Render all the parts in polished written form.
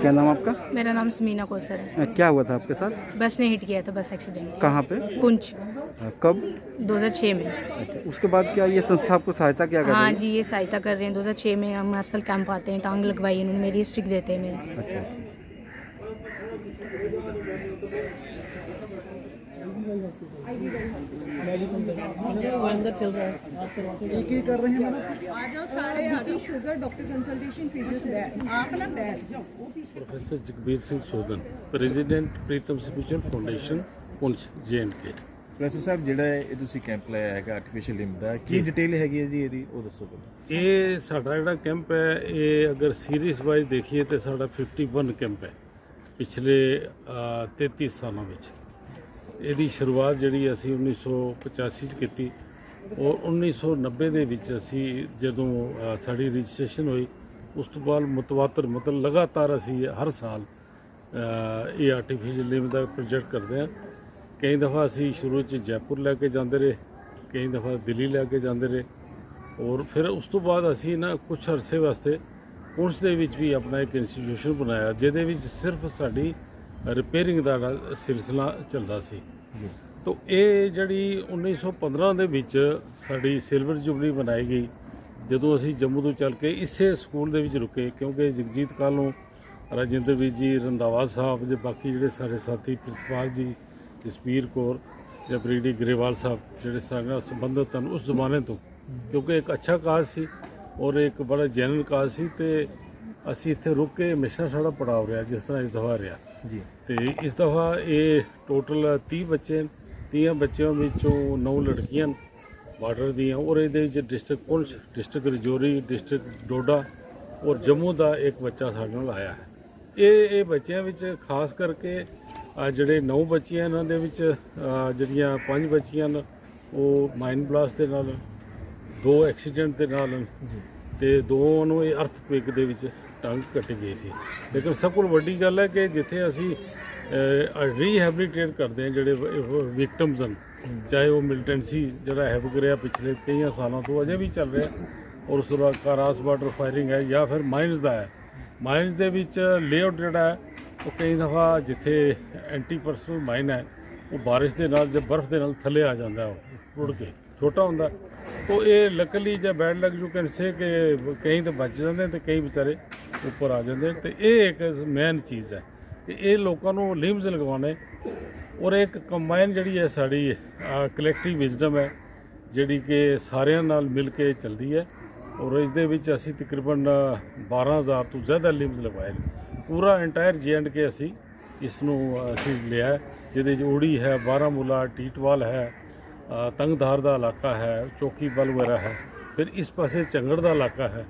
क्या नाम आपका? मेरा नाम समीना कौसर है। क्या हुआ था आपके साथ? बस ने हिट किया था, बस एक्सीडेंट। कहाँ पे? पुंछ, कब? 2006 में। अच्छा, उसके बाद क्या ये संस्था आपको सहायता क्या कर रही हाँ है? जी, ये सहायता कर रहे हैं। 2006 में हम हर साल कैंप आते हैं, टांग लगवाई इन्होंने मेरी, स्टिक देते हैं मेरे। अच्छा, कर रहे हैं आ जाओ सारे, आ जाओ। शुगर डॉक्टर कंसल्टेशन फीस आप ना बैठ जाओ। Professor Jagbir Singh Sodhan, president Pritam Singh foundation Poonch JNK। Professor ਸਾਹਿਬ ਜਿਹੜਾ ਇਹ ਤੁਸੀਂ ਕੈਂਪ ਲਾਇਆ ਹੈਗਾ ਆਰਟੀਫੀਸ਼ੀਅਲ ਲਿੰਬ ਦਾ, ਕੀ ਡਿਟੇਲ ਹੈਗੀ ਹੈ ਜੀ ਇਹਦੀ, ਉਹ ਦੱਸੋ ਪਹਿਲਾਂ। ਇਹ ਸਾਡਾ ਜਿਹੜਾ ਕੈਂਪ ਹੈ, ਇਹ ਅਗਰ ਸੀਰੀਜ਼ ਵਾਈਜ਼ ਦੇਖੀਏ ਤਾਂ ਸਾਡਾ 51 ਕੈਂਪ ਹੈ ਪਿਛਲੇ 33 ਸਾਲਾਂ ਵਿੱਚ। ਇਹਦੀ ਸ਼ੁਰੂਆਤ ਜਿਹੜੀ ਅਸੀਂ 1985 'ਚ ਕੀਤੀ ਔਰ 1990 ਦੇ ਵਿੱਚ ਅਸੀਂ ਜਦੋਂ ਸਾਡੀ ਰਜਿਸਟ੍ਰੇਸ਼ਨ ਹੋਈ, ਉਸ ਤੋਂ ਬਾਅਦ ਮੁਤਵਾਤਰ ਮਤਲਬ ਲਗਾਤਾਰ ਅਸੀਂ ਹਰ ਸਾਲ ਇਹ ਆਰਟੀਫੀਸ਼ੀਅਲ ਲਿੰਬ ਦਾ ਪ੍ਰੋਜੈਕਟ ਕਰਦੇ ਹਾਂ। ਕਈ ਦਫਾ ਅਸੀਂ ਸ਼ੁਰੂ 'ਚ ਜੈਪੁਰ ਲੈ ਕੇ ਜਾਂਦੇ ਰਹੇ, ਕਈ ਦਫਾ ਦਿੱਲੀ ਲੈ ਕੇ ਜਾਂਦੇ ਰਹੇ ਔਰ ਫਿਰ ਉਸ ਤੋਂ ਬਾਅਦ ਅਸੀਂ ਨਾ ਕੁਛ ਅਰਸੇ ਵਾਸਤੇ ਪੁੰਛ ਦੇ ਵਿੱਚ ਵੀ ਆਪਣਾ ਇੱਕ ਇੰਸਟੀਟਿਊਸ਼ਨ ਬਣਾਇਆ, ਜਿਹਦੇ ਵਿੱਚ ਸਿਰਫ ਸਾਡੀ ਰਿਪੇਅਰਿੰਗ ਦਾ ਸਿਲਸਿਲਾ ਚੱਲਦਾ ਸੀ। ਤੋ ਇਹ ਜਿਹੜੀ 1915 ਦੇ ਵਿੱਚ ਸਾਡੀ ਸਿਲਵਰ ਜੁਬਲੀ ਬਣਾਈ ਗਈ, ਜਦੋਂ ਅਸੀਂ ਜੰਮੂ ਤੋਂ ਚੱਲ ਕੇ ਇਸੇ ਸਕੂਲ ਦੇ ਵਿੱਚ ਰੁਕੇ, ਕਿਉਂਕਿ ਜਗਜੀਤ ਕਾਲੋਂ, ਰਾਜਿੰਦਰ ਵੀਰ ਜੀ, ਰੰਧਾਵਾ ਸਾਹਿਬ, ਜੇ ਬਾਕੀ ਜਿਹੜੇ ਸਾਡੇ ਸਾਥੀ ਪ੍ਰਿਤਪਾਲ ਜੀ, ਜਸਬੀਰ ਕੌਰ ਜਾਂ ਬ੍ਰਿਗੇਡੀਅਰ ਗਰੇਵਾਲ ਸਾਹਿਬ, ਜਿਹੜੇ ਸਾਡੇ ਨਾਲ ਸੰਬੰਧਿਤ ਹਨ ਉਸ ਜ਼ਮਾਨੇ ਤੋਂ, ਕਿਉਂਕਿ ਇੱਕ ਅੱਛਾ ਕਾਜ ਸੀ ਔਰ ਇੱਕ ਬੜਾ ਜੈਨੂਇਨ ਕਾਜ ਸੀ। ਤੇ ਅਸੀਂ ਇੱਥੇ ਰੁਕ ਕੇ ਹਮੇਸ਼ਾ ਸਾਡਾ ਪੜਾਅ ਰਿਹਾ, ਜਿਸ ਤਰ੍ਹਾਂ ਇਸ ਦਫਾ ਰਿਹਾ ਜੀ। ਤੇ ਇਸ ਦਫਾ ਇਹ ਟੋਟਲ 30 ਬੱਚੇ, 30 ਬੱਚਿਆਂ ਵਿੱਚੋਂ 9 ਲੜਕੀਆਂ ਬਾਰਡਰ ਦੀਆਂ, ਔਰ ਇਹਦੇ ਵਿੱਚ ਡਿਸਟ੍ਰਿਕਟ ਪੁੰਛ, ਡਿਸਟ੍ਰਿਕਟ ਰਜੌਰੀ, ਡਿਸਟ੍ਰਿਕਟ ਡੋਡਾ ਔਰ ਜੰਮੂ ਦਾ ਇੱਕ ਬੱਚਾ ਸਾਡੇ ਨਾਲ ਆਇਆ ਹੈ। ਇਹ ਬੱਚਿਆਂ ਵਿੱਚ ਖਾਸ ਕਰਕੇ ਜਿਹੜੇ 9 ਬੱਚੀਆਂ, ਇਹਨਾਂ ਦੇ ਵਿੱਚ ਜਿਹੜੀਆਂ 5 ਬੱਚੀਆਂ ਨੇ ਉਹ ਮਾਈਨ ਬਲਾਸਟ ਦੇ ਨਾਲ, 2 ਐਕਸੀਡੈਂਟ ਦੇ ਨਾਲ ਤੇ 2 ਨੂੰ ਇਹ ਅਰਥਕੁਏਕ ਦੇ ਵਿੱਚ ਟੰਗ ਕੱਟੀ ਗਈ ਸੀ। ਲੇਕਿਨ ਸਭ ਤੋਂ ਵੱਡੀ ਗੱਲ ਹੈ ਕਿ ਜਿੱਥੇ ਅਸੀਂ ਰੀਹੈਬਿਲਿਟੇਟ ਕਰਦੇ ਹਾਂ ਜਿਹੜੇ ਵਿਕਟਮਸ ਹਨ, ਚਾਹੇ ਉਹ ਮਿਲੀਟੈਂਸੀ ਜਿਹੜਾ ਹੈਵਕ ਰਿਹਾ ਪਿਛਲੇ ਕਈਆਂ ਸਾਲਾਂ ਤੋਂ ਅਜੇ ਵੀ ਚੱਲ ਰਿਹਾ, ਔਰ ਉਸ ਤੋਂ ਬਾਅਦ ਕਾਰਾਸ ਬਾਰਡਰ ਫਾਇਰਿੰਗ ਹੈ ਜਾਂ ਫਿਰ ਮਾਈਨਸ ਦਾ ਹੈ। ਮਾਈਨਸ ਦੇ ਵਿੱਚ ਲੇਆਊਟ ਜਿਹੜਾ ਹੈ ਉਹ ਕਈ ਦਫਾ ਜਿੱਥੇ ਐਂਟੀ ਪਰਸਨਲ ਮਾਈਨ ਹੈ ਉਹ ਬਾਰਿਸ਼ ਦੇ ਨਾਲ ਜਾਂ ਬਰਫ਼ ਦੇ ਨਾਲ ਥੱਲੇ ਆ ਜਾਂਦਾ, ਉਹ ਰੁੜ ਕੇ ਛੋਟਾ ਹੁੰਦਾ। ਤੋ ਇਹ ਲੱਕਲੀ ਜਾਂ ਬੈਡ ਲੱਗ ਯੂ ਕੈਨ ਸੇ ਕਿ ਕਈ ਤਾਂ ਬਚ ਜਾਂਦੇ ਤੇ ਕਈ ਵਿਚਾਰੇ ਉੱਪਰ ਆ ਜਾਂਦੇ। ਤੇ ਇਹ ਇੱਕ ਮੇਨ ਚੀਜ਼ ਹੈ ਕਿ ਇਹ ਲੋਕਾਂ ਨੂੰ ਲਿੰਬਸ ਲਗਵਾਉਣੇ ਔਰ ਇੱਕ ਕੰਬਾਈਨ ਜਿਹੜੀ ਹੈ ਸਾਡੀ ਕਲੈਕਟਿਵ ਵਿਜ਼ਡਮ ਹੈ, ਜਿਹੜੀ ਕਿ ਸਾਰਿਆਂ ਨਾਲ ਮਿਲ ਕੇ ਚੱਲਦੀ ਹੈ। ਔਰ ਇਸ ਦੇ ਵਿੱਚ ਅਸੀਂ ਤਕਰੀਬਨ 12,000 ਤੋਂ ਜ਼ਿਆਦਾ ਲਿੰਬਸ ਲਗਵਾਏ ਨੇ। ਪੂਰਾ ਇੰਟਾਇਰ JNK ਅਸੀਂ ਇਸ ਨੂੰ ਅਸੀਂ ਲਿਆ, ਜਿਹਦੇ 'ਚ ਓੜੀ ਹੈ, ਬਾਰਾਮੂਲਾ, ਟੀਟਵਾਲ ਹੈ, ਤੰਗਧਾਰ ਦਾ ਇਲਾਕਾ ਹੈ, ਚੌਕੀ ਬਲ ਵਗੈਰਾ ਹੈ। ਫਿਰ ਇਸ ਪਾਸੇ ਚੰਗੜ ਦਾ ਇਲਾਕਾ ਹੈ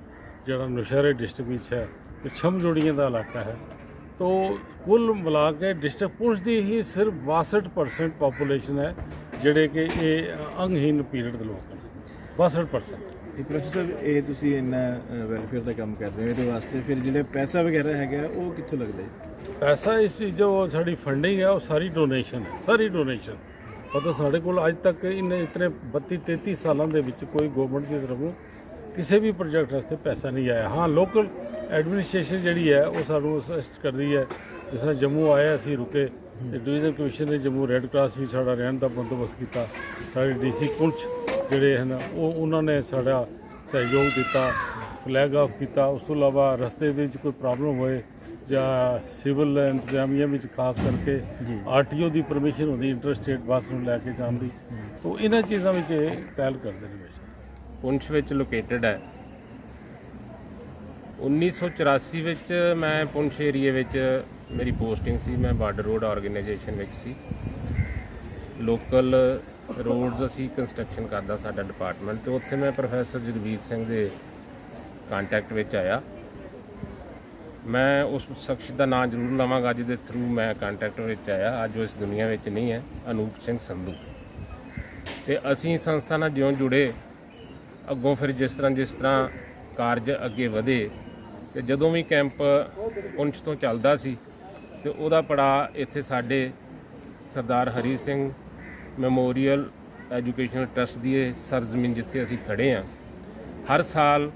ਜਿਹੜਾ ਨੌਸ਼ਹਿਰੇ ਡਿਸਟ੍ਰਿਕਟ ਵਿੱਚ ਹੈ, ਫਿਰ ਛਮਜੋੜੀਆਂ ਦਾ ਇਲਾਕਾ ਹੈ। ਤੋ ਕੁੱਲ ਮਿਲਾ ਕੇ ਡਿਸਟ੍ਰਿਕਟ ਪੁੰਛ ਦੀ ਹੀ ਸਿਰਫ 62% ਪਾਪੂਲੇਸ਼ਨ ਹੈ ਜਿਹੜੇ ਕਿ ਇਹ ਅੰਗਹੀਨ ਪੀਰੀਅਡ ਦੇ ਲੋਕ ਹਨ, 62%। ਇਹ ਪ੍ਰੋਫੈਸਰ ਇਹ ਤੁਸੀਂ ਇੰਨਾ ਵੈਲਫੇਅਰ ਦਾ ਕੰਮ ਕਰ ਰਹੇ ਹੋ, ਇਹਦੇ ਵਾਸਤੇ ਫਿਰ ਜਿਹੜੇ ਪੈਸਾ ਵਗੈਰਾ ਹੈਗਾ ਉਹ ਕਿੱਥੋਂ ਲੱਗਦਾ ਹੈ? ਪੈਸਾ ਇਸ ਜੋ ਸਾਡੀ ਫੰਡਿੰਗ ਹੈ ਉਹ ਸਾਰੀ ਡੋਨੇਸ਼ਨ ਹੈ, ਸਾਰੀ ਡੋਨੇਸ਼ਨ। ਮਤਲਬ ਸਾਡੇ ਕੋਲ ਅੱਜ ਤੱਕ ਇਤਨੇ 32-33 ਸਾਲਾਂ ਦੇ ਵਿੱਚ ਕੋਈ ਗਵਰਨਮੈਂਟ ਦੀ ਤਰਫੋਂ ਕਿਸੇ ਵੀ ਪ੍ਰੋਜੈਕਟ ਵਾਸਤੇ ਪੈਸਾ ਨਹੀਂ ਆਇਆ। ਹਾਂ, ਲੋਕਲ ਐਡਮਿਨਿਸਟ੍ਰੇਸ਼ਨ ਜਿਹੜੀ ਹੈ ਉਹ ਸਾਨੂੰ ਅਸਿਸਟ ਕਰਦੀ ਹੈ। ਜਿਸ ਤਰ੍ਹਾਂ ਜੰਮੂ ਆਇਆ, ਅਸੀਂ ਰੁਕੇ ਤੇ ਡਿਵੀਜ਼ਨ ਕਮਿਸ਼ਨ ਨੇ ਜੰਮੂ ਰੈੱਡ ਕਰਾਸ ਵੀ ਸਾਡਾ ਰਹਿਣ ਦਾ ਬੰਦੋਬਸਤ ਕੀਤਾ। ਸਾਡੇ DC ਪੁੰਛ ਜਿਹੜੇ ਹਨ ਉਹਨਾਂ ਨੇ ਸਾਡਾ ਸਹਿਯੋਗ ਦਿੱਤਾ, ਫਲੈਗ ਆਫ ਕੀਤਾ। ਉਸ ਤੋਂ ਇਲਾਵਾ ਰਸਤੇ ਵਿੱਚ ਕੋਈ ਪ੍ਰੋਬਲਮ ਹੋਏ ਜਾਂ ਸਿਵਲ ਇੰਤਜ਼ਾਮੀਆ ਵਿੱਚ ਖਾਸ ਕਰਕੇ RTO ਦੀ ਪਰਮਿਸ਼ਨ ਹੁੰਦੀ ਇੰਟਰ ਸਟੇਟ ਬੱਸ ਨੂੰ ਲੈ ਕੇ ਜਾਣ ਦੀ, ਤਾਂ ਇਹਨਾਂ ਚੀਜ਼ਾਂ ਵਿੱਚ ਇਹ ਪਹਿਲ ਕਰਦੇ ਨੇ। ਪੁੰਛ ਵਿੱਚ ਲੋਕੇਟਡ ਹੈ। 1984 ਵਿੱਚ ਮੈਂ ਪੁੰਛ ਏਰੀਏ ਵਿੱਚ ਮੇਰੀ ਪੋਸਟਿੰਗ ਸੀ, ਮੈਂ ਬਾਰਡਰ ਰੋਡ ਆਰਗੇਨਾਈਜੇਸ਼ਨ ਵਿੱਚ ਸੀ। ਲੋਕਲ ਰੋਡਸ ਅਸੀਂ ਕੰਸਟਰਕਸ਼ਨ ਕਰਦਾ ਸਾਡਾ ਡਿਪਾਰਟਮੈਂਟ, ਤੇ ਉੱਥੇ ਮੈਂ ਪ੍ਰੋਫੈਸਰ ਜਗਬੀਰ ਸਿੰਘ ਦੇ ਕੰਟੈਕਟ ਵਿੱਚ ਆਇਆ। ਮੈਂ ਉਸ ਸ਼ਖਸ ਦਾ ਨਾਮ ਜ਼ਰੂਰ ਲਵਾਂਗਾ ਜਿਹਦੇ ਥਰੂ ਮੈਂ ਕੰਟੈਕਟ ਵਿੱਚ ਆਇਆ। ਅੱਜ ਉਹ ਇਸ ਦੁਨੀਆ ਵਿੱਚ ਨਹੀਂ ਹੈ, ਅਨੂਪ ਸਿੰਘ ਸੰਧੂ। ਤੇ ਅਸੀਂ ਸੰਸਥਾ ਨਾਲ ਜਿਉਂ ਜੁੜੇ, ਅੱਗੋਂ ਫਿਰ ਜਿਸ ਤਰ੍ਹਾਂ ਕਾਰਜ ਅੱਗੇ ਵਧੇ, ਤੇ ਜਦੋਂ ਵੀ ਕੈਂਪ ਪੁੰਛ ਤੋਂ ਚੱਲਦਾ ਸੀ ਤੇ ਉਹਦਾ ਪੜਾਅ ਇੱਥੇ ਸਾਡੇ Sardar Hari Singh memorial educational trust ਦੀ ਇਹ ਸਰਜ਼ਮੀਨ ਜਿੱਥੇ ਅਸੀਂ ਖੜ੍ਹੇ ਹਾਂ, ਹਰ ਸਾਲ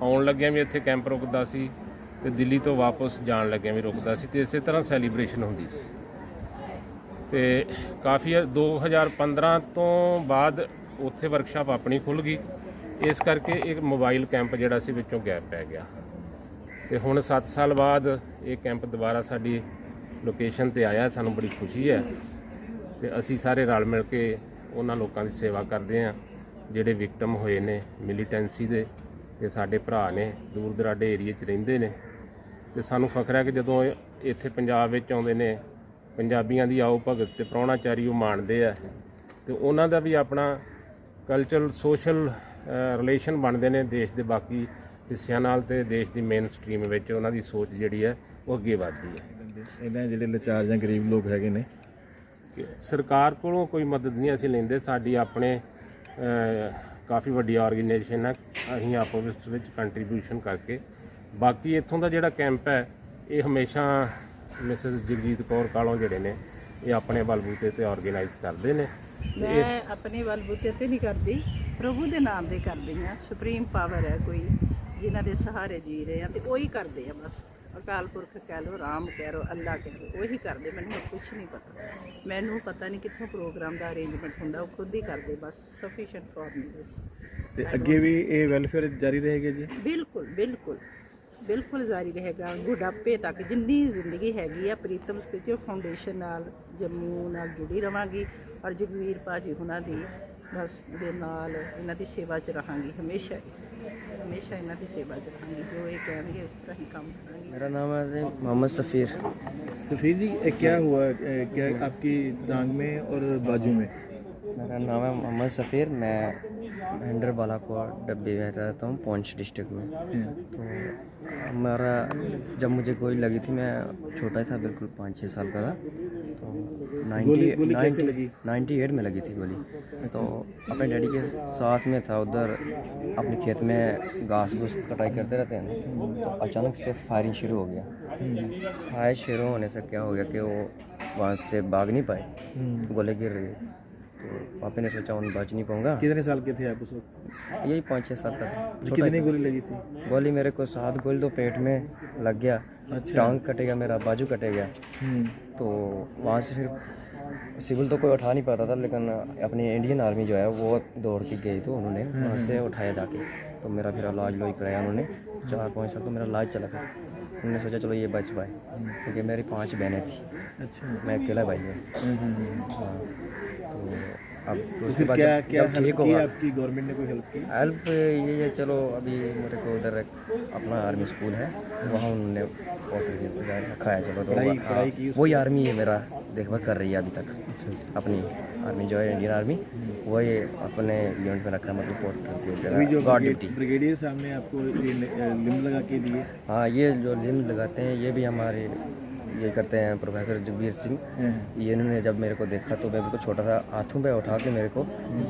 ਆਉਣ ਲੱਗਿਆਂ ਵੀ ਇੱਥੇ ਕੈਂਪ ਰੁਕਦਾ ਸੀ। ਤੇ ਦਿੱਲੀ ਤੋਂ ਵਾਪਸ ਜਾਣ ਲੱਗਿਆਂ ਵੀ ਰੁਕਦਾ ਸੀ ਤੇ ਇਸੇ ਤਰ੍ਹਾਂ ਸੈਲੀਬ੍ਰੇਸ਼ਨ ਹੁੰਦੀ ਸੀ। ਤੇ ਕਾਫੀ 2015 ਤੋਂ ਬਾਅਦ ਉੱਥੇ ਵਰਕਸ਼ਾਪ ਆਪਣੀ ਖੁੱਲ੍ਹ ਗਈ, ਇਸ ਕਰਕੇ ਇੱਕ ਮੋਬਾਈਲ ਕੈਂਪ ਜਿਹੜਾ ਸੀ ਵਿੱਚੋਂ ਗੈਪ ਪੈ ਗਿਆ ਤੇ ਹੁਣ 7 ਸਾਲ ਬਾਅਦ ਇਹ ਕੈਂਪ ਦੁਬਾਰਾ ਸਾਡੀ ਲੋਕੇਸ਼ਨ ਤੇ ਆਇਆ। ਸਾਨੂੰ ਬੜੀ ਖੁਸ਼ੀ ਹੈ ਤੇ ਅਸੀਂ ਸਾਰੇ ਰਲ ਮਿਲ ਕੇ ਉਹਨਾਂ ਲੋਕਾਂ ਦੀ ਸੇਵਾ ਕਰਦੇ ਹਾਂ ਜਿਹੜੇ ਵਿਕਟਮ ਹੋਏ ਨੇ ਮਿਲੀਟੈਂਸੀ ਦੇ ਤੇ ਸਾਡੇ ਭਰਾ ਨੇ ਦੂਰ ਦਰਾਡੇ ਏਰੀਏ 'ਚ ਰਹਿੰਦੇ ਨੇ। ਤੇ ਸਾਨੂੰ ਫਖਰ ਹੈ ਕਿ ਜਦੋਂ ਇੱਥੇ ਪੰਜਾਬ ਵਿੱਚ ਆਉਂਦੇ ਨੇ ਪੰਜਾਬੀਆਂ ਦੀ ਆਓ ਭਗਤ ਤੇ ਪ੍ਰਾਹੁਣਾਚਾਰੀ ਉਹ ਮਾਣਦੇ ਆ ਤੇ ਉਹਨਾਂ ਦਾ ਵੀ ਆਪਣਾ ਕਲਚਰਲ ਸੋਸ਼ਲ ਰਿਲੇਸ਼ਨ ਬਣਦੇ ਨੇ ਦੇਸ਼ ਦੇ ਬਾਕੀ ਹਿੱਸਿਆਂ ਨਾਲ ਤੇ ਦੇਸ਼ ਦੀ ਮੇਨ ਸਟਰੀਮ ਵਿੱਚ ਉਹਨਾਂ ਦੀ ਸੋਚ ਜਿਹੜੀ ਹੈ ਉਹ ਅੱਗੇ ਵੱਧਦੀ ਹੈ। ਇਹਨਾਂ ਜਿਹੜੇ ਲਾਚਾਰ ਜਾਂ ਗਰੀਬ ਲੋਕ ਹੈਗੇ ਨੇ, ਸਰਕਾਰ ਕੋਲੋਂ ਕੋਈ ਮਦਦ ਨਹੀਂ ਅਸੀਂ ਲੈਂਦੇ। ਸਾਡੀ ਆਪਣੇ ਕਾਫੀ ਵੱਡੀ ਆਰਗੇਨਾਈਜੇਸ਼ਨ ਹੈ, ਅਸੀਂ ਆਪੋ ਵਿੱਚ ਕੰਟਰੀਬਿਊਸ਼ਨ ਕਰਕੇ ਬਾਕੀ ਇੱਥੋਂ ਦਾ ਜਿਹੜਾ ਕੈਂਪ ਹੈ ਇਹ ਹਮੇਸ਼ਾ ਮਿਸਿਸ ਜਗਜੀਤ ਕੌਰ ਕਾਲੋਂ ਜਿਹੜੇ ਨੇ ਇਹ ਆਪਣੇ ਬਲਬੂਤੇ ਤੇ ਆਰਗੇਨਾਈਜ਼ ਕਰਦੇ ਨੇ। ਮੈਂ ਆਪਣੇ ਬਲਬੂਤੇ ਤੇ ਨਹੀਂ ਕਰਦੀ, ਪ੍ਰਭੂ ਦੇ ਨਾਮ ਦੇ ਕਰਦੀ ਹਾਂ। ਸੁਪਰੀਮ ਪਾਵਰ ਹੈ ਕੋਈ ਜਿਨ੍ਹਾਂ ਦੇ ਸਹਾਰੇ ਜੀ ਰਹੇ ਆ ਤੇ ਉਹੀ ਕਰਦੇ ਆ ਬਸ। ਅਕਾਲ ਪੁਰਖ ਕਹਿ ਲਓ, ਰਾਮ ਕਹਿ ਲਓ, ਅੱਲਾ ਕਹਿ ਲਓ, ਉਹੀ ਕਰਦੇ। ਮੈਨੂੰ ਕੁਝ ਨਹੀਂ ਪਤਾ, ਮੈਨੂੰ ਪਤਾ ਨਹੀਂ ਕਿੱਥੋਂ ਪ੍ਰੋਗਰਾਮ ਦਾ ਅਰੇਂਜਮੈਂਟ ਹੁੰਦਾ, ਉਹ ਖੁਦ ਹੀ ਕਰਦੇ ਬਸ। ਸਫੀਸ਼ੀਐਂਟ ਫॉर मी ਦਿਸ। ਤੇ ਅੱਗੇ ਵੀ ਇਹ ਵੈਲਫੇਅਰ ਜਾਰੀ ਰਹੇਗਾ ਜੀ? ਬਿਲਕੁਲ ਬਿਲकुल ਬਿਲਕੁਲ ਜਾਰੀ ਰਹੇਗਾ ਬੁਢਾਪੇ ਤੱਕ। ਜਿੰਨੀ ਜ਼ਿੰਦਗੀ ਹੈਗੀ ਆ ਪ੍ਰੀਤਮ ਸਪਿਰਿਚੁਅਲ ਫਾਊਂਡੇਸ਼ਨ ਨਾਲ ਜੰਮੂ ਨਾਲ ਜੁੜੀ ਰਵਾਂਗੀ ਔਰ ਜਗਵੀਰ ਭਾਜੀ ਹੁਣਾਂ ਦੀ ਬਸ ਦੇ ਨਾਲ ਇਹਨਾਂ ਦੀ ਸੇਵਾ 'ਚ ਰਹਾਂਗੀ ਹਮੇਸ਼ਾ ਹੀ, हमेशा इन्हों की सेवा च रहांगी। जो ये कहेंगे उस तरह ही काम करेंगे। मेरा नाम है मोहम्मद सफ़ीर। सफ़ीर जी, क्या हुआ क्या आपकी टांग में और बाजू में? मेरा नाम है मोहम्मद सफ़ीर। मैं हैंडर बालाकोट डब्बी में रहता हूँ, पुंछ डिस्ट्रिक्ट में। तो हमारा जब मुझे गोली लगी थी, मैं छोटा था, बिल्कुल 5-6 साल का था। तो 98 में लगी थी गोली। तो अपने डैडी के साथ में था, उधर अपने खेत में घास घूस कटाई करते रहते हैं ना। तो अचानक से फायरिंग शुरू हो गया। फायर शुरू होने से क्या हो गया कि वो वहाँ से भाग नहीं पाए, गोले गिर रही। तो पापा ने सोचा उन बच नहीं पाऊंगा। कितने साल के थे आप उस वक्त? यही 5-6 साल का था। कितनी गोली लगी थी? गोली मेरे को 7 गोली तो पेट में लग गया। अच्छा। टांग कटेगा, मेरा बाजू कटेगा। तो वहाँ से फिर सिविल तो कोई उठा नहीं पाता था, लेकिन अपनी इंडियन आर्मी जो है वो दौड़ के गई, तो उन्होंने वहाँ से उठाया जाके। तो मेरा फिर इलाज लोई कराया उन्होंने। 4-5 साल तो मेरा इलाज चला था। उन्होंने सोचा चलो ये बच पाए, क्योंकि मेरी 5 बहनें थी। अच्छा। मैं अकेला भाई हूँ। हाँ, तो अब तो उसके फिर बाद क्या जब क्या ठीक हेल्प की होगा, आपकी गवर्नमेंट ने? कोई हेल्प की? हेल्प ये है, चलो अभी मेरे को उधर अपना आर्मी स्कूल है, वहाँ उन्होंने रखाया। चलो तो पढ़ाई की वही आर्मी है मेरा देखभाल कर रही है अभी तक। अपनी आर्मी जो है इंडियन आर्मी, वही अपने यूनिट में रखा है, मतलब अभी जो गार्ड ड्यूटी। ब्रिगेडियर साहब ने आपको लिम्ब लगा के दिए? हाँ, ये जो लिम्ब लगाते हैं ये भी हमारे ये करते हैं प्रोफेसर जगबीर सिंह। ये इन्होंने जब मेरे को देखा तो मैं बिल्कुल छोटा था, हाथों पे उठा के मेरे को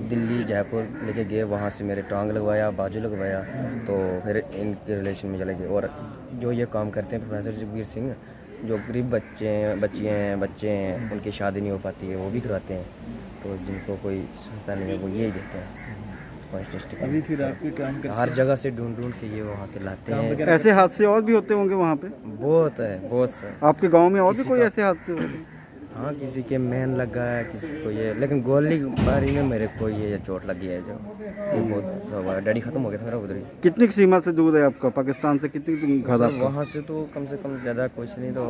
दिल्ली जयपुर लेके गए। वहाँ से मेरे टांग लगवाया, बाजू लगवाया, तो फिर इनके रिलेशन में चले गए। और जो ये काम करते हैं प्रोफेसर जगबीर सिंह, जो गरीब बच्चे हैं उनकी शादी नहीं हो पाती है, वो भी कराते हैं। तो जिनको कोई संस्था नहीं है वो यही देते हैं। अभी फिर आपके काम करते हर जगह से ढूंढ के ये वहाँ से लाते हैं। ऐसे हादसे और भी होते होंगे वहाँ पे? बहुत है, बहुत से। आपके गांव में और भी कोई ऐसे हादसे होते हैं? हाँ, किसी के मैन लगा है, किसी को ये, लेकिन गोली बारी में मेरे को ये चोट लगी है। जो ये बहुत सब डैडी खत्म हो गया था मेरा उधर ही। कितनी की सीमा से दूर है आपका? पाकिस्तान से कितनी घर आपका? वहाँ से तो कम से कम ज़्यादा कुछ नहीं, तो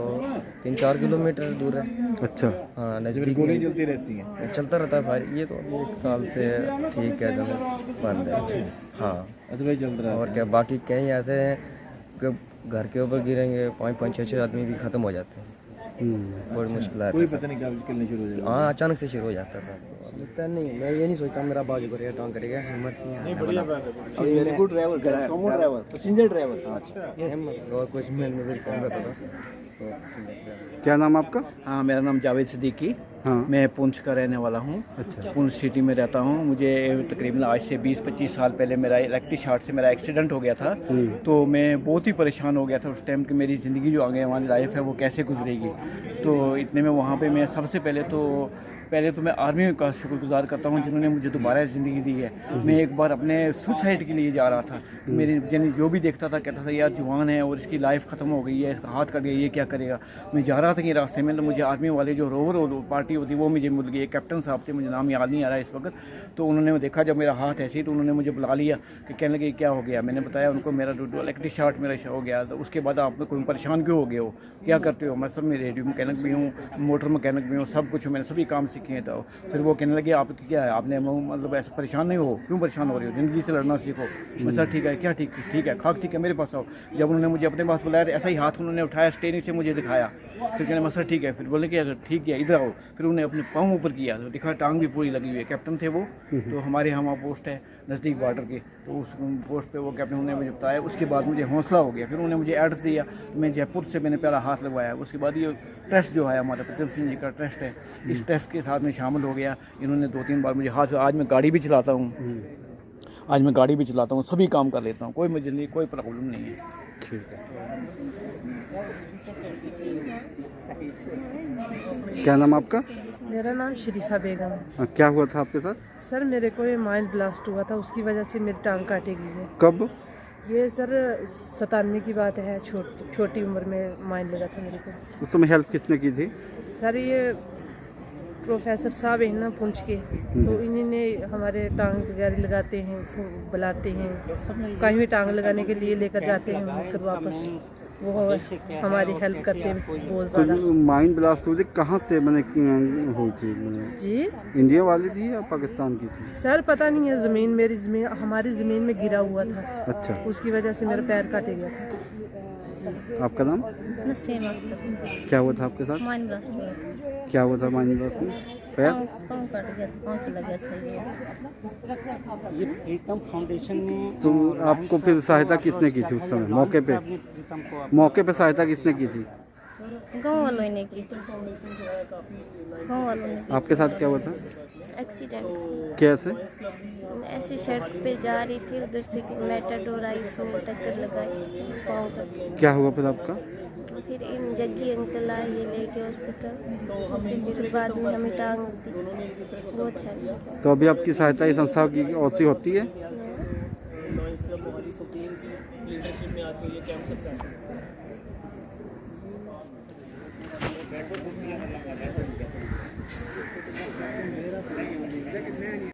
3-4 किलोमीटर दूर है। अच्छा। हाँ, नज़दीक गोली में चलती रहती हैं? चलता रहता है फायर। ये तो अभी 1 साल से ठीक है, एकदम बंद है। हाँ, अदरवाइज चल रहा है। और क्या, बाकी कहीं ऐसे हैं कि घर के ऊपर गिरेंगे 5-5, 6-6 आदमी भी ख़त्म हो जाते हैं। बड़ी मुश्किल है। कोई पता नहीं कब निकलने शुरू हो जाएगा। हाँ, अचानक से शुरू हो जाता है सब। लगता नहीं, मैं ये नहीं सोचता मेरा बाजू करेगा, टांग करेगा, हिम्मत नहीं। बढ़िया बात है। अभी मैंने गुड ड्राइवर, पैसेंजर ड्राइवर। अच्छा, हिम्मत और कुछ मैं नजर कम रहता था। क्या नाम आपका? हाँ, मेरा नाम जावेद सिद्दीकी। हाँ। मैं पुंछ का रहने वाला हूँ। अच्छा। पुंछ सिटी में रहता हूँ। मुझे तकरीबन आज से 20-25 साल पहले मेरा इलेक्ट्रिक शॉर्ट से मेरा एक्सीडेंट हो गया था। तो मैं बहुत ही परेशान हो गया था उस टाइम कि मेरी ज़िंदगी जो आगे वाली लाइफ है वो कैसे गुजरेगी। तो इतने में वहाँ पे मैं सबसे पहले तो मैं आर्मी का शुक्रगुजार करता हूँ जिन्होंने मुझे दोबारा ज़िंदगी दी है। मैं एक बार अपने सुसाइड के लिए जा रहा था। मेरी जो भी देखता था कहता था यार जवान है और इसकी लाइफ ख़त्म हो गई है, इसका हाथ कट गया, ये क्या करेगा। मैं जा रहा था कि रास्ते में तो मुझे आर्मी वाले जो रोवर पार्टी होती वो मुझे मिल गई। कैप्टन साहब थे, मुझे नाम याद नहीं आ रहा है इस वक्त। तो उन्होंने देखा जब मेरा हाथ ऐसे ही तो उन्होंने मुझे बुला लिया कि कहने लगे क्या हो गया। मैंने बताया उनको मेरा इलेक्ट्रिक शॉर्ट मेरा हो गया। तो उसके बाद आप कोई परेशान क्यों हो गए हो, क्या करते हो। मैं सब में रेडियो मैकेनिक भी हूँ, मोटर मैकेनिक भी हूँ, सब कुछ मैंने सभी काम सीखे हैं। तो फिर वो कहने लगे आप क्या है, आपने मतलब ऐसे परेशान नहीं हो, क्यों परेशान हो रही हो, ज़िंदगी से लड़ना सीखो। मैं सर ठीक है, क्या ठीक है खाक ठीक है, मेरे पास आओ। जब उन्होंने मुझे अपने पास बुलाया ऐसा ही हाथ उन्होंने उठाया, स्टेरिंग से मुझे दिखाया। फिर कहने मैं सर ठीक है। फिर बोले कि अगर ठीक है इधर आओ। फिर उन्होंने अपने पाँव ऊपर किया तो दिखा टांग भी पूरी लगी हुई है। कैप्टन थे वो, तो हमारे यहाँ पोस्ट है नज़दीक बॉर्डर के, तो उस पोस्ट पे वो कैप्टन उन्होंने मुझे बताया। उसके बाद मुझे हौसला हो गया। फिर उन्होंने मुझे एड्रेस दिया तो मैं जयपुर से मैंने पहला हाथ लगवाया। उसके बाद ये ट्रस्ट जो है हमारा प्रताप सिंह जी का ट्रस्ट है, इस ट्रस्ट के साथ में शामिल हो गया। इन्होंने 2-3 बार मुझे हाथ, आज मैं गाड़ी भी चलाता हूँ, सभी काम कर लेता हूँ, कोई मुझे नहीं, कोई प्रॉब्लम नहीं है। ठीक है। क्या नाम आपका? मेरा नाम शरीफा बेगम है। हाँ, क्या हुआ था आपके साथ? सर मेरे को ये माइल ब्लास्ट हुआ था, उसकी वजह से मेरी टांग काटी गई है। कब? ये सर 97 की बात है। छोटी उम्र में माइल लगा था मेरे को। उस समय हेल्प किसने की थी? सर ये प्रोफेसर साहब हैं ना पुंछ के, तो इन्हीं ने हमारे टांग वगैरह लगाते हैं, बुलाते हैं, कहीं भी टांग लगाने के लिए लेकर जाते हैं, फिर वापस वो हमारी हेल्प करते हैं बहुत ज़्यादा। तो माइंड ब्लास्ट हुई थी कहाँ से मैंने हुई थी? जी इंडिया वाली थी या पाकिस्तान की थी? सर पता नहीं है, ज़मीन हमारी ज़मीन में गिरा हुआ था। अच्छा। उसकी वजह से मेरा पैर काटे गया था। आपका नाम? नसीम अख्तर। क्या हुआ था आपके साथ? माइंड ब्लास्ट हुआ। क्या हुआ था माइंड ब्लास्ट में? पैर? पाँव कट गया, पाँव चला गया था ये। ये प्रीतम फाउंडेशन ने तो आपको फिर सहायता किसने की थी उस समय मौके पे? मौके पे सहायता किसने की थी? गाँव वालों ने की थी। गाँव वालों ने की। आपके साथ क्या हुआ था? एक्सीडेंट। कैसे? ऐसी सड़क पे जा रही थी, उधर से मेटाडोर आई, उसमें टक्कर लगाई पाँव पर। क्या हुआ फिर आपका? फिर इन जग्गी अंकल आए, ये ले गए हॉस्पिटल। उससे फिर बाद में हमें टांग दी, बहुत हेल्प। तो अभी आपकी सहायता इस संस्था की ओर से होती है?